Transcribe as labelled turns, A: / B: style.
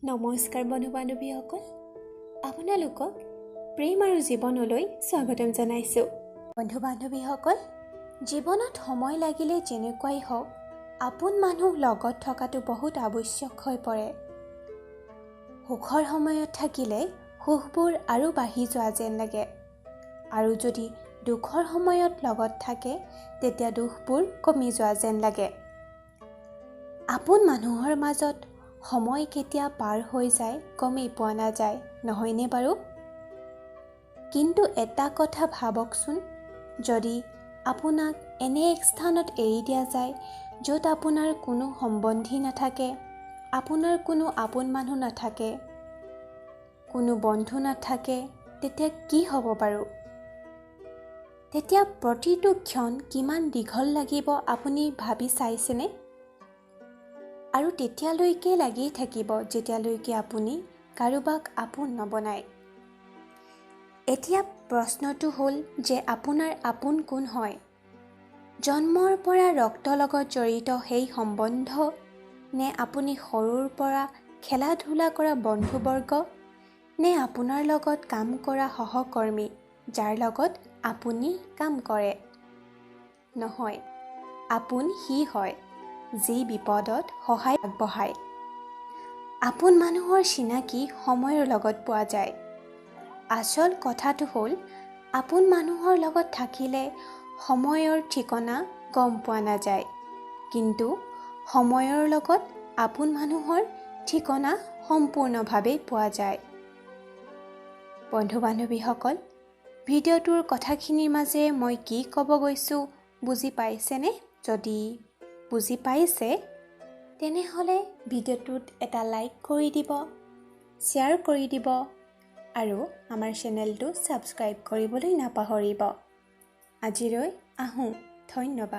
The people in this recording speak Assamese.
A: নমস্কাৰ বন্ধু-বান্ধৱীসকল, আপোনালোকক প্ৰেম আৰু জীৱনলৈ স্বাগতম জনাইছোঁ। বন্ধু-বান্ধৱীসকল, জীৱনত সময় লাগিলে যেনেকুৱাই হওক, আপোন মানুহ লগত থকাটো বহুত আৱশ্যক হৈ পৰে। সুখৰ সময়ত থাকিলে সুখবোৰ আৰু বাঢ়ি যোৱা যেন লাগে, আৰু যদি দুখৰ সময়ত লগত থাকে তেতিয়া দুখবোৰ কমি যোৱা যেন লাগে। আপোন মানুহৰ মাজত সময় কেতিয়া পাৰ হৈ যায় গমেই পোৱা নাযায়, নহয়নে বাৰু? কিন্তু এটা কথা ভাবকচোন, যদি আপোনাক এনে এক স্থানত এৰি দিয়া যায় য'ত আপোনাৰ কোনো সম্বন্ধী নাথাকে, আপোনাৰ কোনো আপোন মানুহ নাথাকে, কোনো বন্ধু নাথাকে, তেতিয়া কি হ'ব বাৰু? তেতিয়া প্ৰতিটো ক্ষণ কিমান দীঘল লাগিব আপুনি ভাবি চাইছেনে? আৰু তেতিয়ালৈকে লাগি থাকিব যেতিয়ালৈকে আপুনি কাৰোবাক আপোন নবনায়। এতিয়া প্ৰশ্নটো হ'ল যে আপোনাৰ আপোন কোন হয়? জন্মৰ পৰা ৰক্তৰ লগত জড়িত সেই সম্বন্ধ, নে আপুনি সৰুৰ পৰা খেলা ধূলা কৰা বন্ধুবৰ্গ, নে আপোনাৰ লগত কাম কৰা সহকৰ্মী যাৰ লগত আপুনি কাম কৰে? নহয়, আপোন সি হয় যি বিপদত সহায় আগবঢ়ায়। আপোন মানুহৰ চিনাকি সময়ৰ লগত পোৱা যায়। আচল কথাটো হ'ল, আপোন মানুহৰ লগত থাকিলে সময়ৰ ঠিকনা গম পোৱা নাযায়, কিন্তু সময়ৰ লগত আপোন মানুহৰ ঠিকনা সম্পূৰ্ণভাৱে পোৱা যায়। বন্ধু-বান্ধৱীসকল, ভিডিঅ'টোৰ কথাখিনিৰ মাজেৰে মই কি ক'ব গৈছোঁ বুজি পাইছেনে? যদি বুজি পাইছে তেনেহ'লে ভিডিঅ'টোত এটা লাইক কৰি দিব, শ্বেয়াৰ কৰি দিব আৰু আমাৰ চেনেলটো ছাবস্ক্ৰাইব কৰিবলৈ নাপাহৰিব। আজিলৈ আহোঁ, ধন্যবাদ।